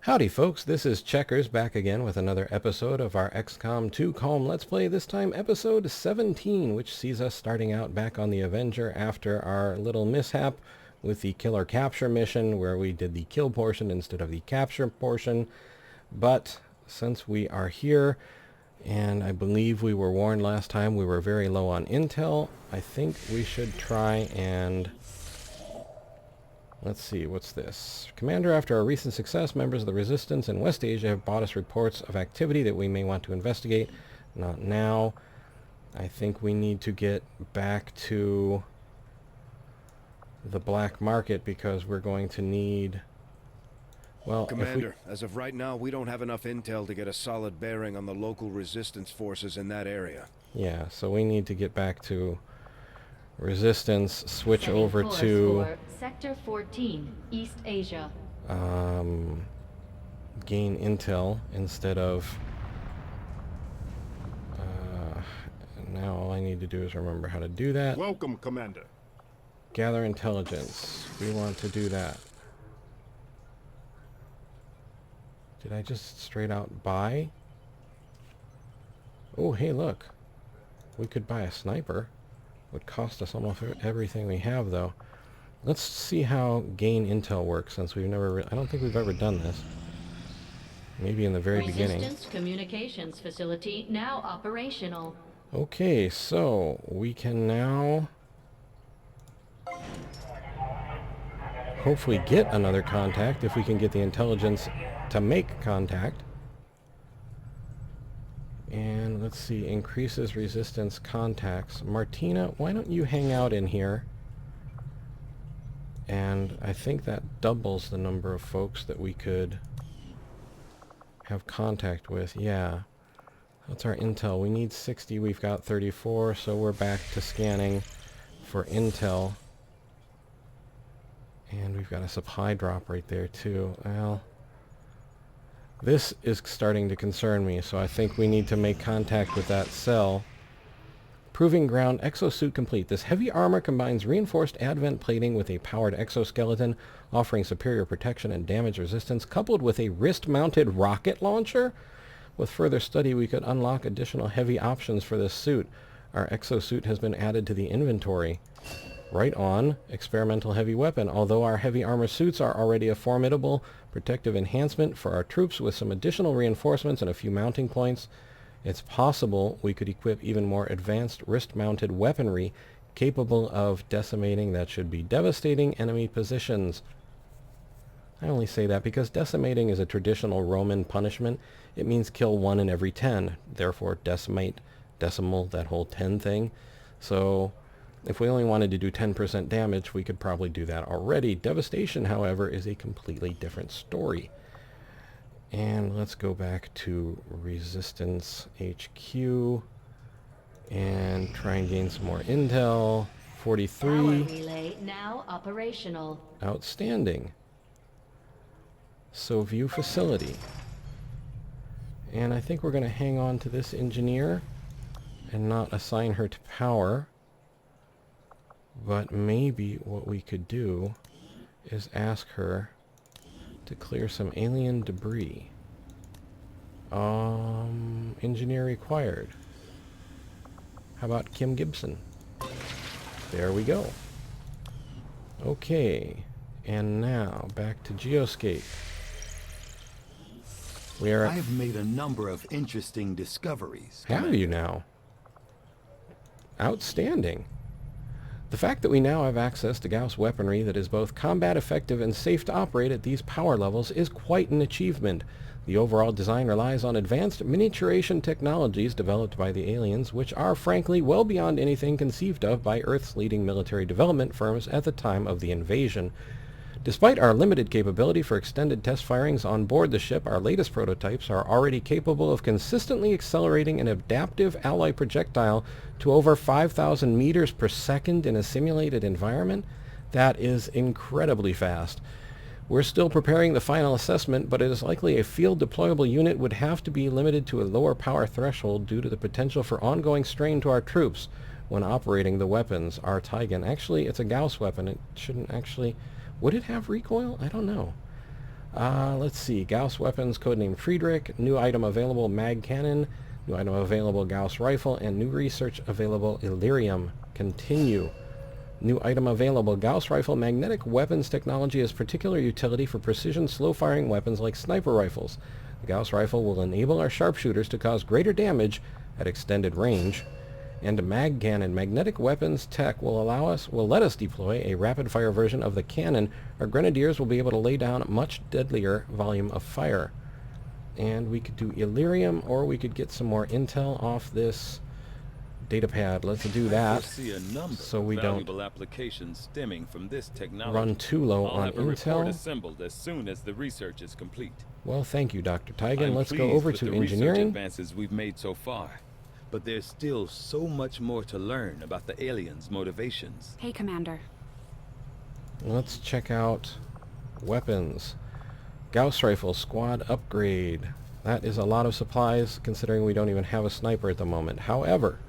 Howdy folks, this is Checkers back again with another episode of our XCOM2 Calm Let's Play, this time episode 17, which sees us starting out back on the Avenger after our little mishap with the killer capture mission where we did the kill portion instead of the capture portion. But since we are here, and I believe we were warned last time we were very low on intel, I think we should try and... Let's see, what's this? Commander, after our recent success, members of the Resistance in West Asia have brought us reports of activity that we may want to investigate. Not now. I think we need to get back to the black market because we're going to need... Well, Commander, as of right now, we don't have enough intel to get a solid bearing on the local resistance forces in that area. Yeah, so we need to get back to Resistance, switch over to... Sector 14, East Asia. Gain intel instead of... now all I need to do is remember how to do that. Welcome, Commander. Gather intelligence. We want to do that. Did I just straight out buy? Oh, hey, look. We could buy a sniper. Would cost us almost everything we have, though. Let's see how gain intel works, since we've never... I don't think we've ever done this. Maybe in the very beginning. Resistance communications facility now operational. Okay, so we can now hopefully get another contact if we can get the intelligence to make contact. And let's see, increases resistance contacts. Martina, why don't you hang out in here? And I think that doubles the number of folks that we could have contact with. Yeah. That's our intel. We need 60. We've got 34, so we're back to scanning for intel. And we've got a supply drop right there, too. Well, this is starting to concern me, so I think we need to make contact with that cell. Proving ground, exosuit complete. This heavy armor combines reinforced advent plating with a powered exoskeleton, offering superior protection and damage resistance, coupled with a wrist-mounted rocket launcher. With further study, we could unlock additional heavy options for this suit. Our exosuit has been added to the inventory. Right on, experimental heavy weapon. Although our heavy armor suits are already a formidable protective enhancement for our troops with some additional reinforcements and a few mounting points, it's possible we could equip even more advanced wrist-mounted weaponry capable of decimating, that should be devastating, enemy positions. I only say that because decimating is a traditional Roman punishment. It means kill 1 in every 10. Therefore, decimate, decimal, that whole 10 thing. So, if we only wanted to do 10% damage, we could probably do that already. Devastation, however, is a completely different story. And let's go back to Resistance HQ and try and gain some more intel. 43. Power relay now operational. Outstanding. So view facility. And I think we're going to hang on to this engineer and not assign her to power. But maybe what we could do is ask her to clear some alien debris. Engineer required. How about Kim Gibson? There we go. Okay. And now, back to Geoscape. We are... I have made a number of interesting discoveries. Have you now? Outstanding. The fact that we now have access to Gauss weaponry that is both combat effective and safe to operate at these power levels is quite an achievement. The overall design relies on advanced miniaturation technologies developed by the aliens, which are frankly well beyond anything conceived of by Earth's leading military development firms at the time of the invasion. Despite our limited capability for extended test firings on board the ship, our latest prototypes are already capable of consistently accelerating an adaptive alloy projectile to over 5,000 meters per second in a simulated environment. That is incredibly fast. We're still preparing the final assessment, but it is likely a field deployable unit would have to be limited to a lower power threshold due to the potential for ongoing strain to our troops when operating the weapons. Our Tigan, actually it's a Gauss weapon, it shouldn't actually... Would it have recoil? I don't know. Let's see. Gauss weapons, codename Friedrich. New item available, mag cannon. New item available, Gauss rifle. And new research available, Illyrium. Continue. New item available, Gauss rifle. Magnetic weapons technology has particular utility for precision slow-firing weapons like sniper rifles. The Gauss rifle will enable our sharpshooters to cause greater damage at extended range. And mag cannon. Magnetic weapons tech will let us deploy a rapid-fire version of the cannon. Our grenadiers will be able to lay down a much deadlier volume of fire. And we could do Illyrium, or we could get some more intel off this data pad. Let's do that, so we don't applications stemming from this technology. run too low I'll on have a report intel. assembled as soon as the research is complete. Well, thank you, Dr. Tigan. I'm Let's go pleased over with to the research engineering. advances we've made so far. But there's still so much more to learn about the aliens' motivations. Hey, Commander. Let's check out weapons. Gauss rifle squad upgrade. That is a lot of supplies, considering we don't even have a sniper at the moment. However,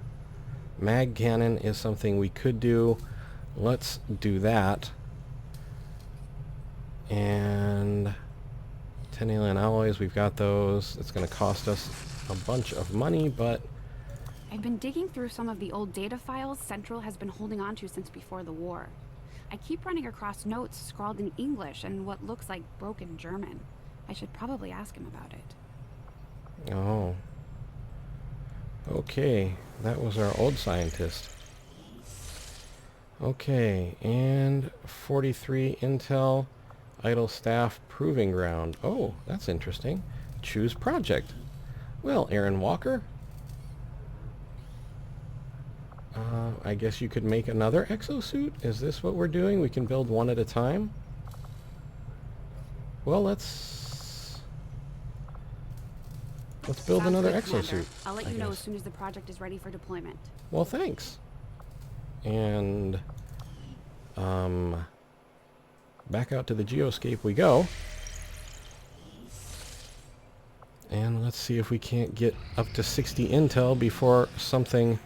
mag cannon is something we could do. Let's do that. And 10 alien alloys, we've got those. It's going to cost us a bunch of money, but I've been digging through some of the old data files Central has been holding on to since before the war. I keep running across notes scrawled in English and what looks like broken German. I should probably ask him about it. oh. Okay, that was our old scientist. Okay, and 43 intel, idle staff proving ground. Oh, that's interesting. Choose project. Well, Aaron Walker, I guess you could make another exosuit? Is this what we're doing? We can build one at a time? Well, let's build Sounds another good, Commander. exosuit. I'll let I you know guess. as soon as the project is ready for deployment. Well, thanks. And back out to the geoscape we go. And let's see if we can't get up to 60 intel before something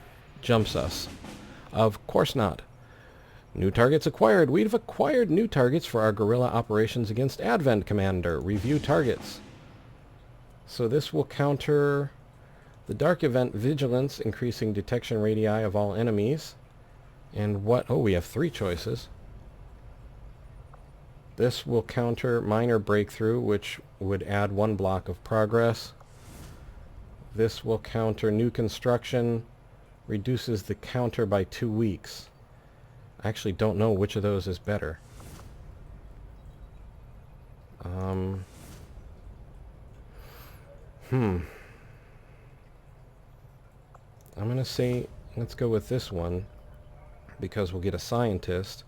jumps us. Of course not. New targets acquired. We've acquired new targets for our guerrilla operations against Advent, Commander. Review targets. So this will counter the Dark Event Vigilance, increasing detection radii of all enemies. And what? Oh, we have 3 choices. This will counter Minor Breakthrough, which would add 1 block of progress. This will counter New Construction, reduces the counter by 2 weeks. I actually don't know which of those is better. I'm going to say, let's go with this one, because we'll get a scientist,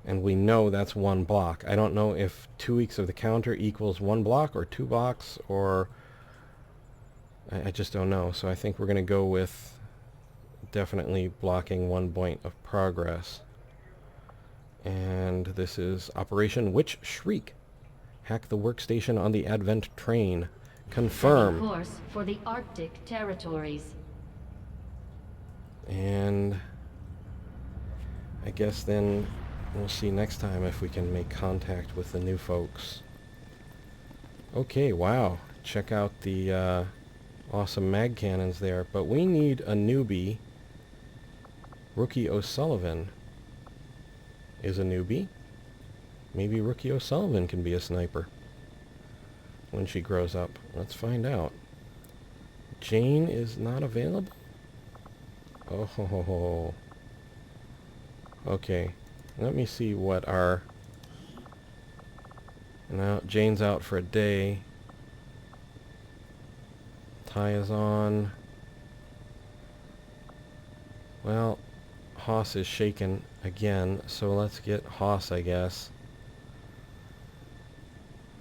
and we know that's 1 block. I don't know if 2 weeks of the counter equals 1 block, or 2 blocks, or I just don't know. So I think we're going to go with definitely blocking 1 point of progress. And this is Operation Witch Shriek. Hack the workstation on the Advent train. Confirm. Setting course for the Arctic territories. And I guess then we'll see next time if we can make contact with the new folks. Okay, wow. Check out the awesome mag cannons there. But we need a newbie. Rookie O'Sullivan is a newbie. Maybe Rookie O'Sullivan can be a sniper when she grows up. Let's find out. Jane is not available? Oh, ho, ho, ho. Okay, let me see what our... Now, Jane's out for a day. Ty is on. Well, Haas is shaken again, so let's get Haas, I guess.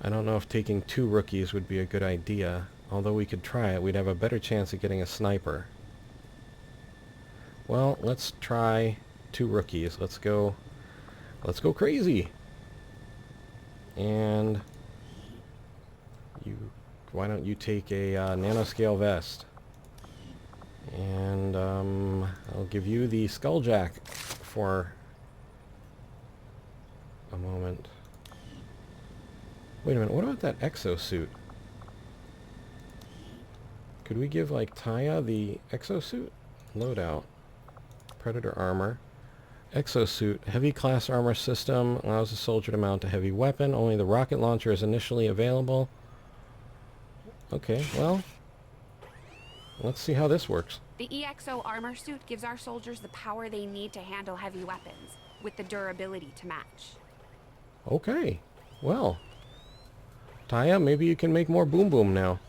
I don't know if taking 2 rookies would be a good idea. Although we could try it, we'd have a better chance of getting a sniper. Well, let's try 2 rookies. Let's go crazy. And why don't you take a nanoscale vest? And I'll give you the skulljack for a moment. Wait a minute, what about that exosuit? Could we give, like, Taya the exosuit? Loadout. Predator armor. Exosuit. Heavy class armor system. Allows the soldier to mount a heavy weapon. Only the rocket launcher is initially available. Okay, well, let's see how this works. The EXO armor suit gives our soldiers the power they need to handle heavy weapons, with the durability to match. Okay, well, Taya, maybe you can make more boom boom now.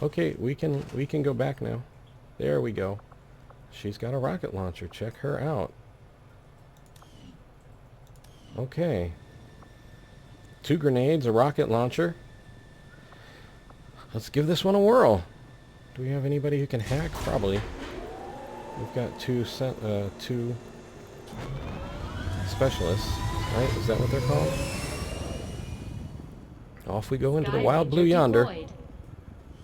Okay, we can go back now. There we go. She's got a rocket launcher. Check her out. Okay. 2 grenades, a rocket launcher. Let's give this one a whirl. Do we have anybody who can hack? Probably. We've got two specialists, right? Is that what they're called? Off we go into the Sky wild blue Ranger yonder. deployed.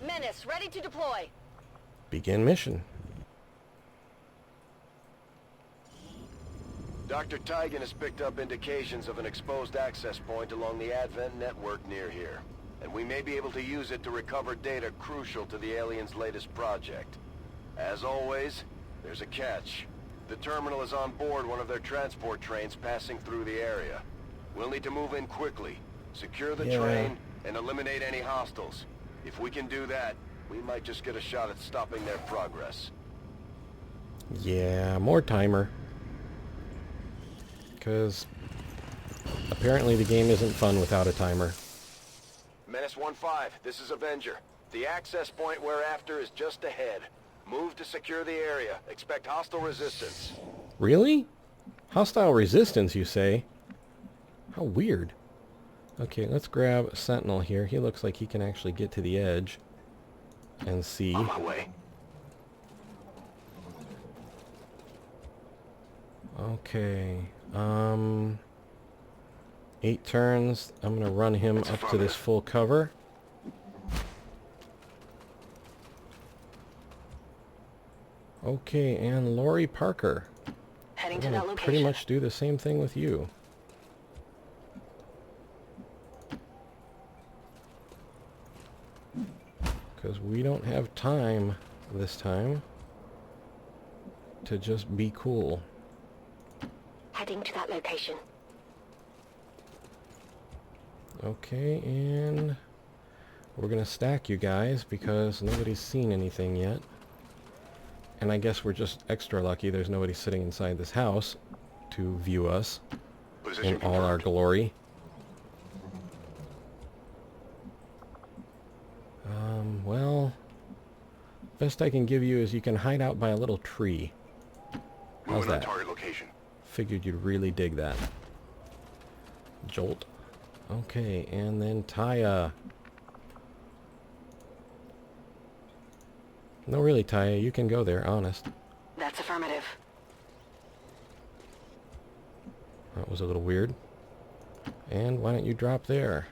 Menace, ready to deploy. Begin mission. Dr. Tigan has picked up indications of an exposed access point along the Advent network near here, and we may be able to use it to recover data crucial to the aliens' latest project. As always, there's a catch. The terminal is on board one of their transport trains passing through the area. We'll need to move in quickly, secure the train, and eliminate any hostiles. If we can do that, we might just get a shot at stopping their progress. Yeah, more timer. Because apparently the game isn't fun without a timer. Menace 1-5, this is Avenger. The access point we're after is just ahead. Move to secure the area. Expect hostile resistance. Really? Hostile resistance, you say? How weird. Okay, let's grab Sentinel here. He looks like he can actually get to the edge and see. On my way. Okay. 8 turns. I'm gonna run him up to this full cover. Okay, and Lori Parker. Heading I'm to that gonna location. pretty much do the same thing with you. Because we don't have time this time to just be cool. Heading to that location. Okay, and we're gonna stack you guys because nobody's seen anything yet. And I guess we're just extra lucky there's nobody sitting inside this house to view us in all our glory. Well, best I can give you is you can hide out by a little tree. How's that? Target location. Figured you'd really dig that. Jolt. Okay, and then Taya. No, really, Taya, you can go there, honest. That's affirmative. That was a little weird. And why don't you drop there?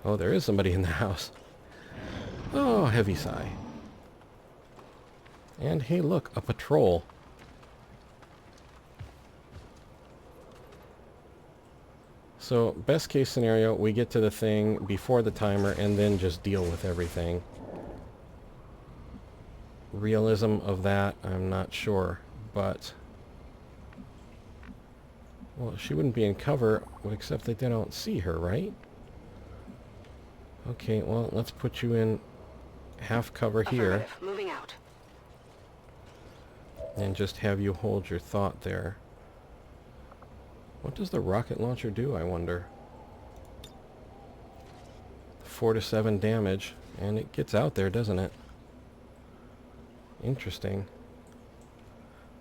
Oh, there is somebody in the house. Oh, heavy sigh. And hey, look, a patrol. So, best case scenario, we get to the thing before the timer and then just deal with everything. Realism of that, I'm not sure, but... Well, she wouldn't be in cover, except that they don't see her, right? Okay, well, let's put you in half cover here. Affirmative. Moving out. And just have you hold your thought there. What does the rocket launcher do, I wonder? 4 to 7 damage, and it gets out there, doesn't it? Interesting.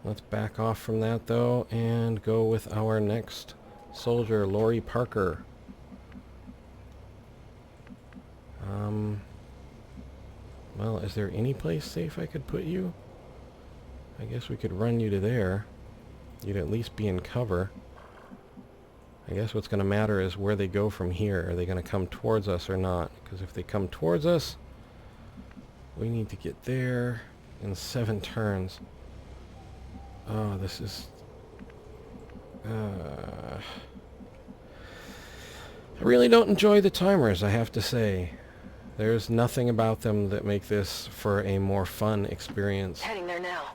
Let's back off from that, though, and go with our next soldier, Lori Parker. Well, is there any place safe I could put you? I guess we could run you to there. You'd at least be in cover. I guess what's going to matter is where they go from here. Are they going to come towards us or not? Because if they come towards us, we need to get there in 7 turns. Oh, this is... I really don't enjoy the timers, I have to say. There's nothing about them that make this for a more fun experience. Heading there now.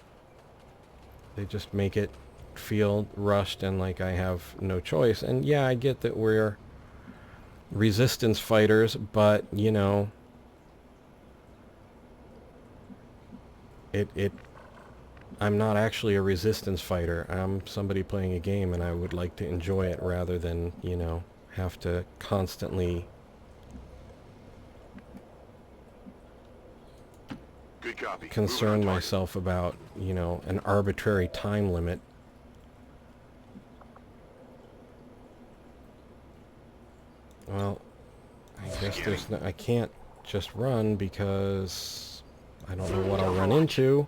They just make it feel rushed and like I have no choice. And yeah, I get that we're resistance fighters, but, you know, I'm not actually a resistance fighter. I'm somebody playing a game, and I would like to enjoy it rather than, you know, have to constantly Good copy. concern myself about, you know, an arbitrary time limit. Well, I guess there's no, I can't just run because I don't know what I'll run into.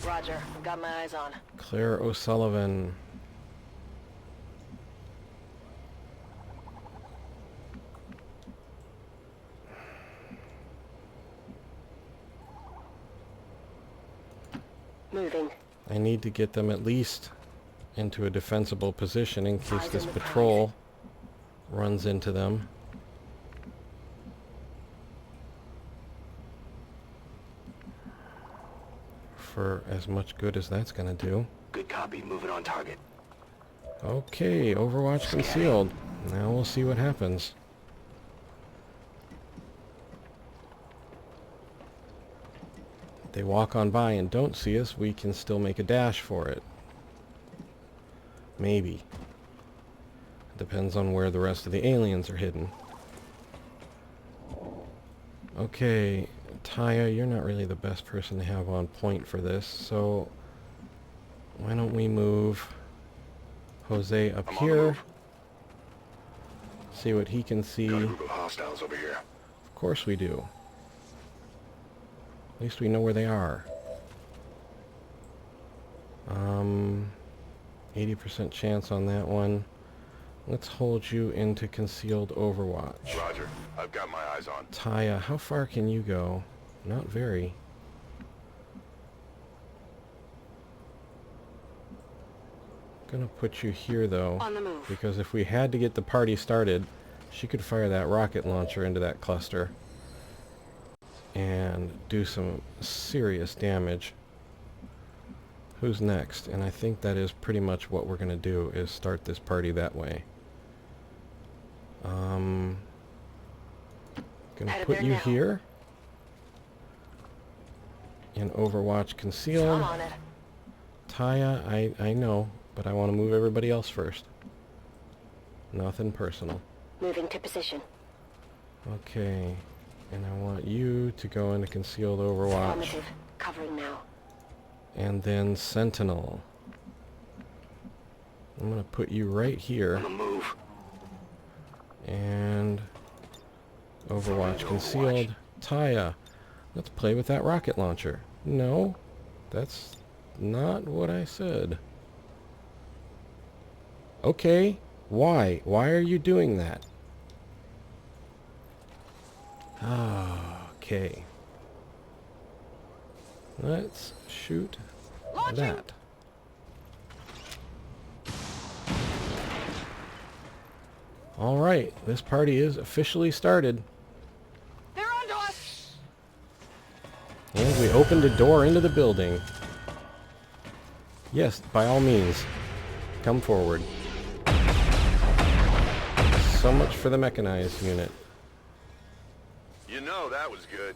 Roger. Got my eyes on. Claire O'Sullivan. Moving. I need to get them at least into a defensible position in case this patrol runs into them. For as much good as that's gonna do. Good copy. Moving on target. Okay, Overwatch concealed. Now we'll see what happens. If they walk on by and don't see us, we can still make a dash for it. Maybe. Depends on where the rest of the aliens are hidden. Okay, Taya, you're not really the best person to have on point for this, so why don't we move Jose up here, see what he can see. Got a group of hostiles over here. Of course we do. At least we know where they are. 80% chance on that one. Let's hold you into concealed Overwatch. Roger. I've got my eyes on. Taya, how far can you go? Not very. Gonna put you here though, On the move. because if we had to get the party started, she could fire that rocket launcher into that cluster and do some serious damage. Who's next? And I think that is pretty much what we're gonna do, is start this party that way. Gonna Headed put there you now. here in Overwatch concealed. I'm on it. Taya, I know, but I want to move everybody else first. Nothing personal. Moving to position. Okay, and I want you to go into concealed Overwatch. Affirmative. Covering now. And then Sentinel. I'm going to put you right here. On the move. And Overwatch concealed. Taya, let's play with that rocket launcher. No, that's not what I said. Okay, why? Why are you doing that? Okay. Let's shoot that. Alright, this party is officially started. They're onto us! And we opened a door into the building. Yes, by all means, come forward. So much for the mechanized unit. You know that was good.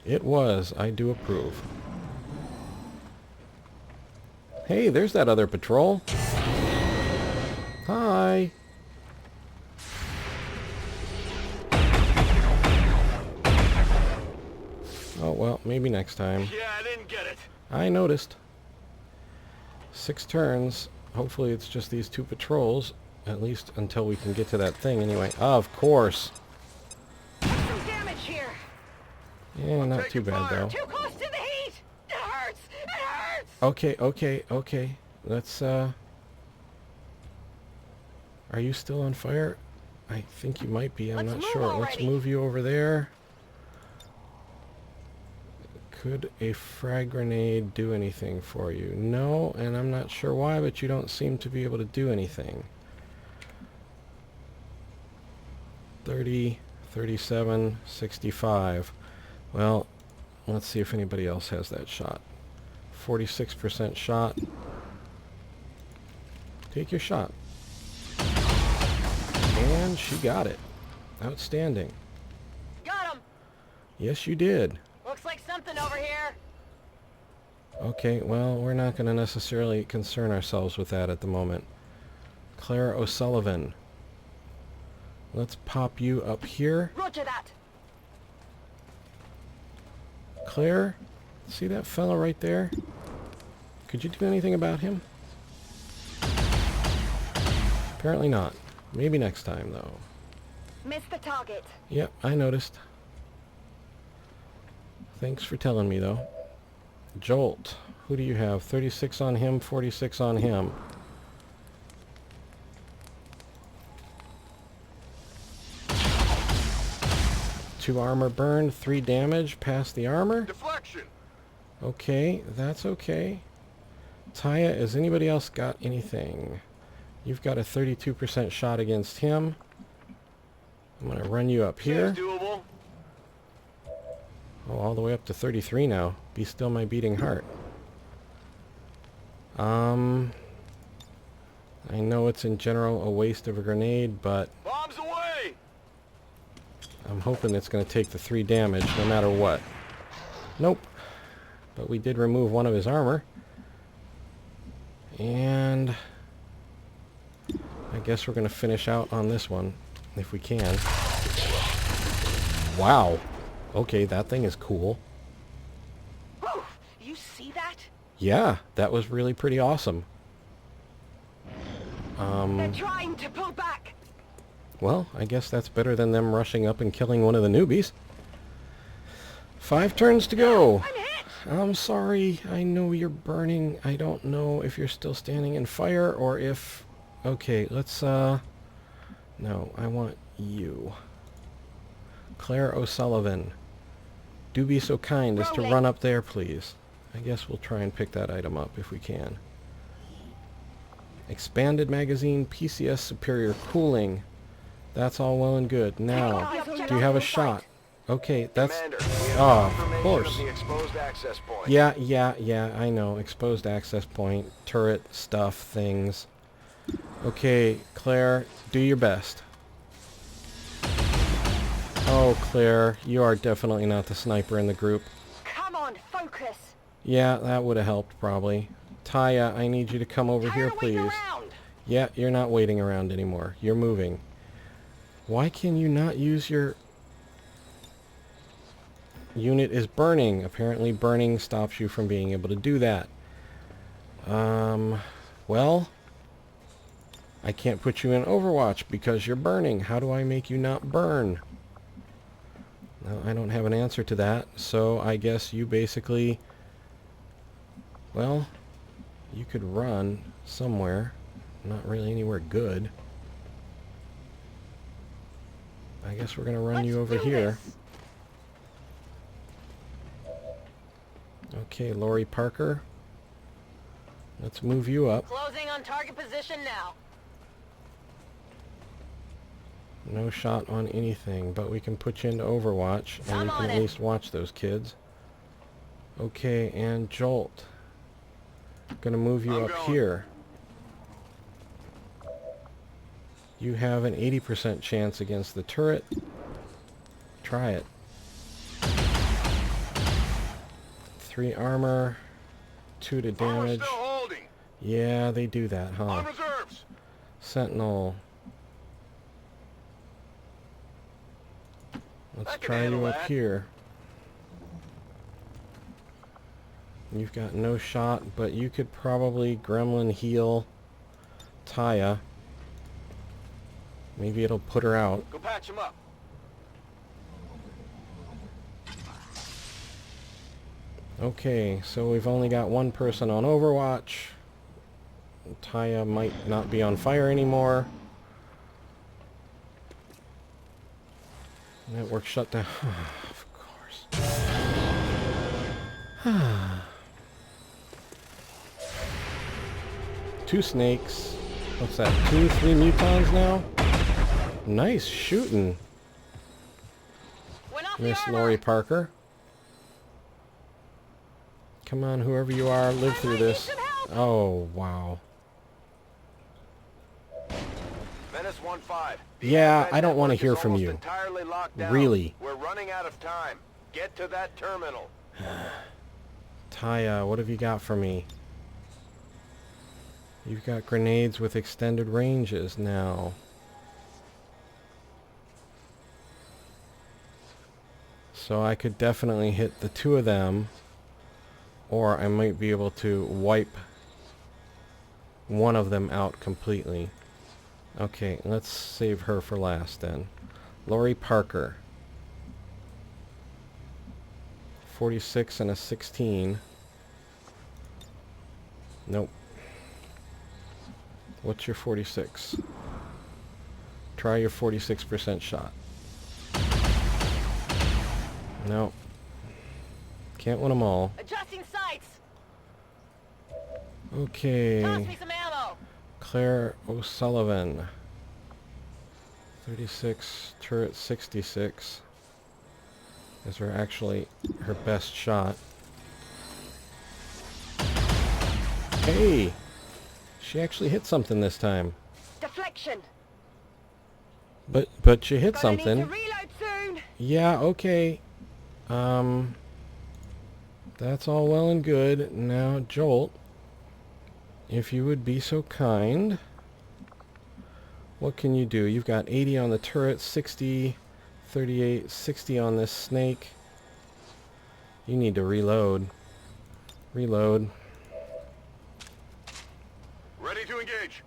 It was. I do approve. Hey, there's that other patrol. Hi. Oh, well, maybe next time. Yeah, I didn't get it. I noticed. 6 turns. Hopefully it's just these 2 patrols. At least until we can get to that thing anyway. Of course. Some damage here! Yeah, not too bad though. Too close to the heat! It hurts! It hurts! Okay. Let's, Are you still on fire? I think you might be. I'm Let's not move sure. Let's already. move you over there. Could a frag grenade do anything for you? No, and I'm not sure why, but you don't seem to be able to do anything. 30, 37, 65. Well, let's see if anybody else has that shot. 46% shot. Take your shot. And she got it. Outstanding. Got him! Yes, you did. Looks like something over here. Okay, well, we're not going to necessarily concern ourselves with that at the moment. Claire O'Sullivan. Let's pop you up here. Roger that. Claire, see that fellow right there? Could you do anything about him? Apparently not. Maybe next time, though. Missed the target. Yep, I noticed. Thanks for telling me, though. Jolt. Who do you have? 36 on him, 46 on him. Two armor burned, 3 damage, past the armor. Deflection! Okay, that's okay. Taya, has anybody else got anything? You've got a 32% shot against him. I'm going to run you up here. Seems doable. Oh, all the way up to 33 now. Be still my beating heart. I know it's in general a waste of a grenade, but Bombs away! I'm hoping it's going to take the 3 damage no matter what. Nope. But we did remove one of his armor. And I guess we're going to finish out on this one, if we can. Wow. Okay, that thing is cool. Whoa! You see that? Yeah, that was really pretty awesome. They're trying to pull back. Well, I guess that's better than them rushing up and killing one of the newbies. 5 turns to go. I'm hit! I'm sorry, I know you're burning. I don't know if you're still standing in fire or if... Okay, let's, No, I want you. Claire O'Sullivan. Do be so kind as to run up there, please. I guess we'll try and pick that item up if we can. Expanded magazine, PCS superior cooling. That's all well and good. Now, do you have a shot? Okay, that's... Commander, we have of confirmation course. of the exposed access point. Yeah, I know. Exposed access point, turret, stuff, things. Okay, Claire, do your best. Oh, Claire, you are definitely not the sniper in the group. Come on, focus. Yeah, that would have helped, probably. Taya, I need you to come over here, Tired of waiting please. around. Yeah, you're not waiting around anymore. You're moving. Why can you not use your... Unit is burning. Apparently burning stops you from being able to do that. Well, I can't put you in Overwatch because you're burning. How do I make you not burn? Well, I don't have an answer to that, so I guess you basically... Well, you could run somewhere. Not really anywhere good. I guess we're going to run you over here. Okay, Lori Parker. Let's move you up. Closing on target position now. No shot on anything, but we can put you into Overwatch, and I'm you can on at it. least watch those kids. Okay, and Jolt. Gonna move you I'm up going. here. You have an 80% chance against the turret. Try it. 3 armor, 2 to Armor damage. still holding. Yeah, they do that, huh? On reserves. Sentinel. Let's I can try handle you up that. here. You've got no shot, but you could probably gremlin heal Taya. Maybe it'll put her out. Go patch him up. Okay, so we've only got one person on Overwatch. Taya might not be on fire anymore. Network shut down. Of course. 2 snakes. What's that? 2, 3 mutons now? Nice shooting. Miss Lori Parker. Come on, whoever you are, live through this. Oh, wow. Menace 1-5. Yeah, I don't want to hear from you. Really? We're running out of time. Get to that terminal. Taya, what have you got for me? You've got grenades with extended ranges now. So I could definitely hit the two of them, or I might be able to wipe one of them out completely. Okay, let's save her for last then. Lori Parker. 46 and a 16. Nope. What's your 46? Try your 46% shot. Nope. Can't win them all. Adjusting sights. Okay. Toss me some ammo. Claire O'Sullivan. 36, turret 66. Is her actually her best shot. Hey! She actually hit something this time. Deflection. But you hit Gonna something. need to reload soon. Yeah, okay. That's all well and good. Now, Jolt, if you would be so kind, what can you do? You've got 80 on the turret, 60, 38, 60 on this snake. You need to reload. Reload. Ready to engage.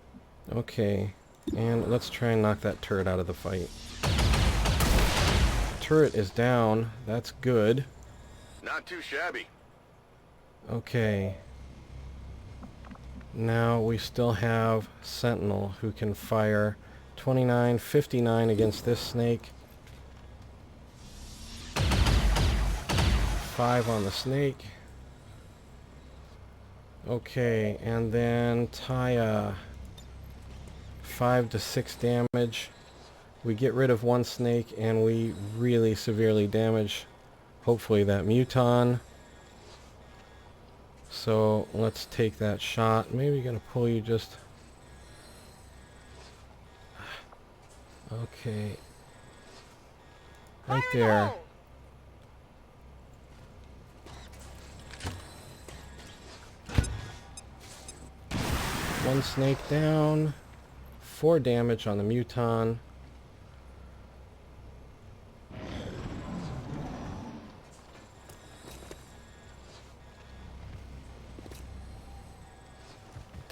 Okay, and let's try and knock that turret out of the fight. Turret is down. That's good. Not too shabby. Okay. Now we still have Sentinel who can fire 29, 59 against this snake. 5 on the snake. Okay, and then Taya. 5 to 6 damage. We get rid of one snake and we really severely damage, hopefully, that Muton. So let's take that shot. Maybe gonna pull you just... Okay. Right there. One snake down. 4 damage on the Muton.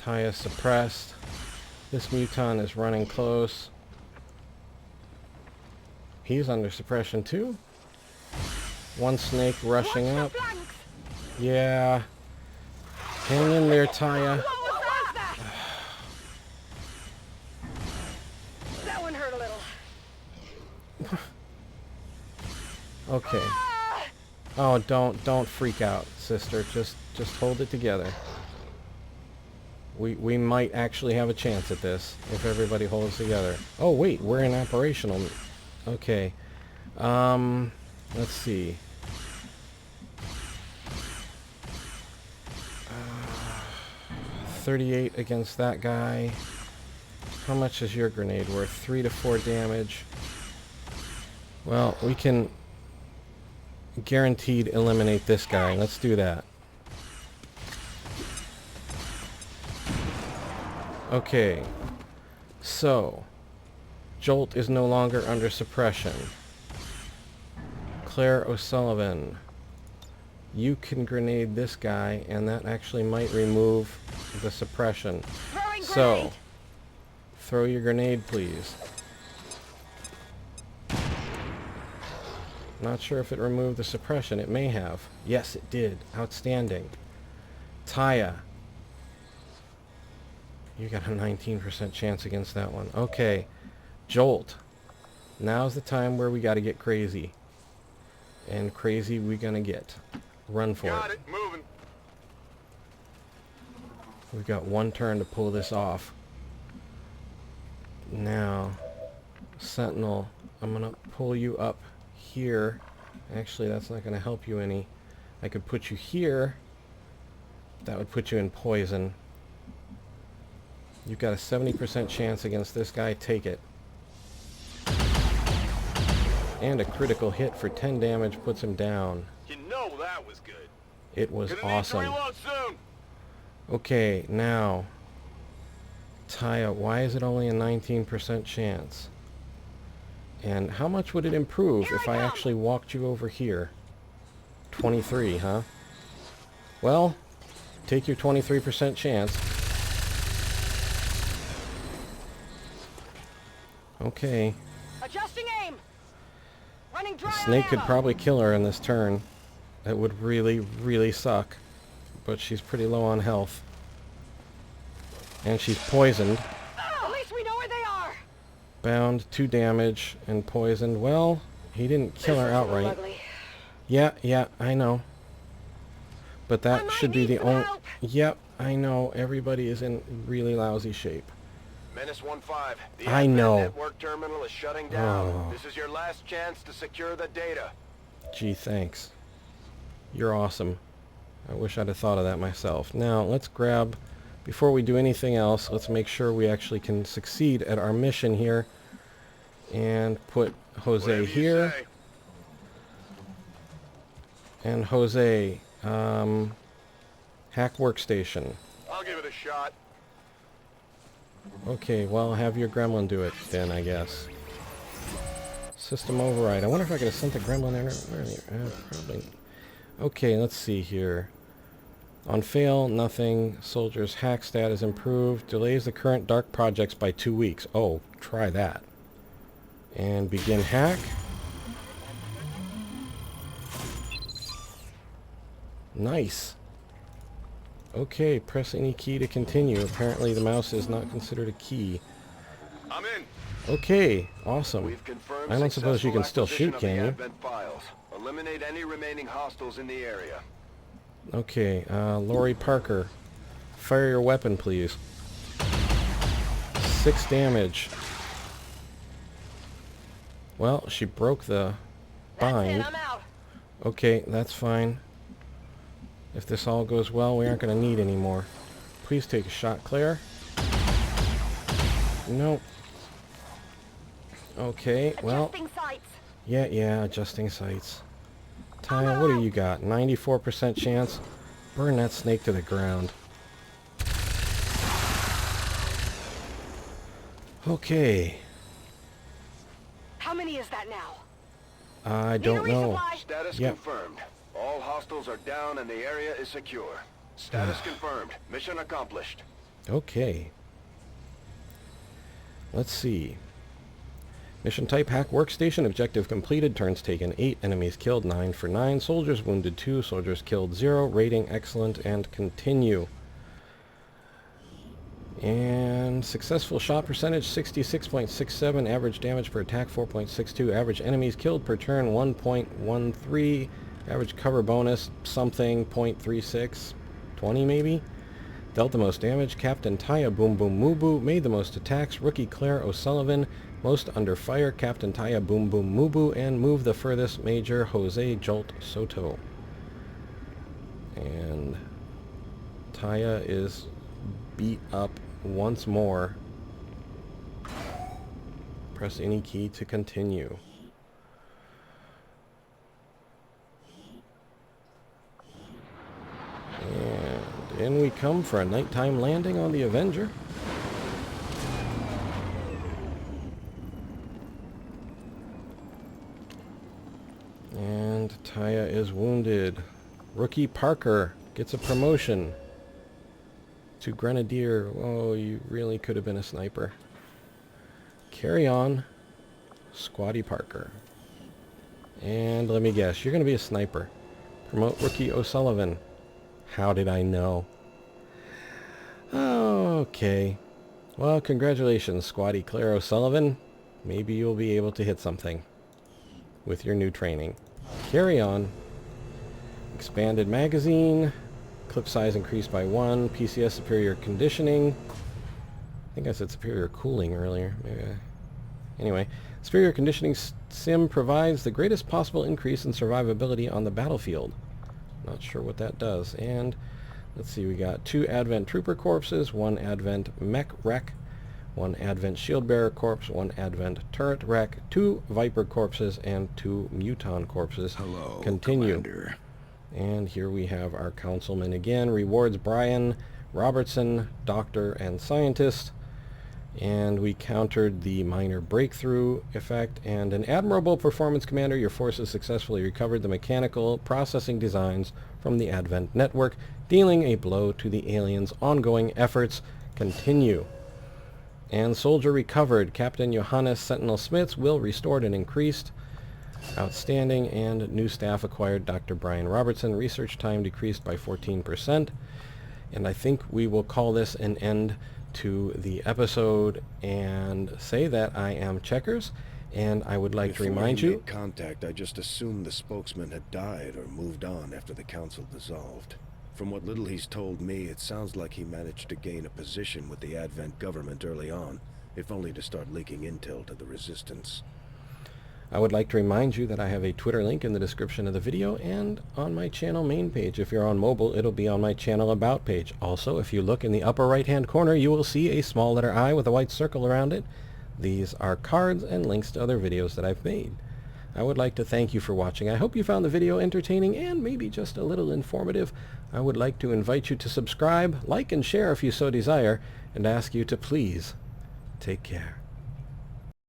Taya suppressed. This Muton is running close. He's under suppression too. One snake rushing up. Yeah. Hang in there, Taya. That one hurt a little. Okay. Oh, don't freak out, sister. Just hold it together. We might actually have a chance at this if everybody holds together. Oh wait, we're in operational. Okay. Let's see. 38 against that guy. How much is your grenade worth? 3 to 4 damage. Well, we can guaranteed eliminate this guy. Let's do that. Okay, so Jolt is no longer under suppression. Claire O'Sullivan, you can grenade this guy, and that actually might remove the suppression. So, throw your grenade, please. Not sure if it removed the suppression. It may have. Yes, it did. Outstanding. Taya. You got a 19% chance against that one. Okay. Jolt. Now's the time where we got to get crazy. And crazy we gonna get. Run for Got it. it. Moving. We've got one turn to pull this off. Now, Sentinel, I'm gonna pull you up here. Actually, that's not going to help you any. I could put you here. That would put you in poison. You've got a 70% chance against this guy. Take it. And a critical hit for 10 damage puts him down. You know that was good. It was awesome. Reload soon. Okay, now, Taya, why is it only a 19% chance? And how much would it improve if I actually walked you over here? 23, huh? Well, take your 23% chance. Okay. Adjusting aim. Running dry The on snake could ammo. probably kill her in this turn. That would really, really suck. But she's pretty low on health. And she's poisoned. At least we know where they are. Bound, 2 damage, and poisoned. Well, he didn't kill her outright. Ugly. Yeah, I know. But I that might should be need the some only... help. Yep, I know. Everybody is in really lousy shape. Menace 1-5. The I Advent know. network terminal is shutting down. Oh. This is your last chance to secure the data. Gee, thanks. You're awesome. I wish I'd have thought of that myself. Now, let's grab... Before we do anything else, let's make sure we actually can succeed at our mission here. And put Jose Whatever you here. say. And Jose, hack workstation. I'll give it a shot. Okay, well, have your gremlin do it then, I guess. System override. I wonder if I could have sent the gremlin in earlier. Probably. Okay, let's see here. On fail, nothing. Soldier's hack status improved. Delays the current dark projects by 2 weeks. Oh, try that. And begin hack. Nice. Okay, press any key to continue. Apparently the mouse is not considered a key. I'm in. Okay, awesome. We've confirmed I don't suppose you can still successful shoot, acquisition can of the you? Advent files. Eliminate any remaining hostiles in the area. Okay, Lori Parker. Fire your weapon, please. 6 damage. Well, she broke the That's bind. it. I'm out. Okay, that's fine. If this all goes well, we aren't going to need any more. Please take a shot, Claire. Nope. Okay, well, Adjusting sights. yeah, adjusting sights. Taya, what do you got? 94% chance? Burn that snake to the ground. Okay. How many is that now? I Need a don't know. resupply? Status Yep. confirmed. All hostiles are down and the area is secure. Status confirmed. Mission accomplished. Okay. Let's see. Mission type hack workstation. Objective completed. Turns taken 8. Enemies killed 9 for 9. Soldiers wounded 2. Soldiers killed 0. Rating excellent and continue. And successful shot percentage 66.67. Average damage per attack 4.62. Average enemies killed per turn 1.13. Average cover bonus something 0.36. 20 maybe? Dealt the most damage. Captain Taya Boom Boom Mubu made the most attacks. Rookie Claire O'Sullivan most under fire. Captain Taya Boom Boom Mubu and moved the furthest. Major Jose Jolt Soto. And Taya is beat up once more. Press any key to continue. And in we come for a nighttime landing on the Avenger. And Taya is wounded. Rookie Parker gets a promotion to Grenadier. Oh, you really could have been a sniper. Carry on, Squatty Parker. And let me guess, you're going to be a sniper. Promote Rookie O'Sullivan. How did I know? Okay. Well, congratulations, Squatty Claire O'Sullivan. Maybe you'll be able to hit something with your new training. Carry on. Expanded magazine. Clip size increased by 1. PCS superior conditioning. I think I said superior cooling earlier. Maybe Anyway, superior conditioning sim provides the greatest possible increase in survivability on the battlefield. Not sure what that does. And let's see, we got 2 Advent Trooper corpses, 1 Advent Mech Wreck, 1 Advent Shield Bearer corpse, 1 Advent Turret Wreck, 2 Viper corpses, and 2 Muton corpses. Hello, Continue. Commander. And here we have our councilman again. Rewards Brian Robertson, doctor and scientist. And we countered the minor breakthrough effect. And an admirable performance, Commander. Your forces successfully recovered the mechanical processing designs from the Advent network, dealing a blow to the aliens' ongoing efforts. Continue. And soldier recovered. Captain Johannes Sentinel Smith's will restored and increased. Outstanding. And new staff acquired. Dr. Brian Robertson. Research time decreased by 14%. And I think we will call this an end to the episode and say that I am Checkers, and I would like to remind Before he you... made contact, I just assumed the spokesman had died or moved on after the council dissolved. From what little he's told me, it sounds like he managed to gain a position with the Advent government early on, if only to start leaking intel to the Resistance. I would like to remind you that I have a Twitter link in the description of the video and on my channel main page. If you're on mobile, it'll be on my channel about page. Also, if you look in the upper right hand corner, you will see a small letter I with a white circle around it. These are cards and links to other videos that I've made. I would like to thank you for watching. I hope you found the video entertaining and maybe just a little informative. I would like to invite you to subscribe, like, and share if you so desire, and ask you to please take care.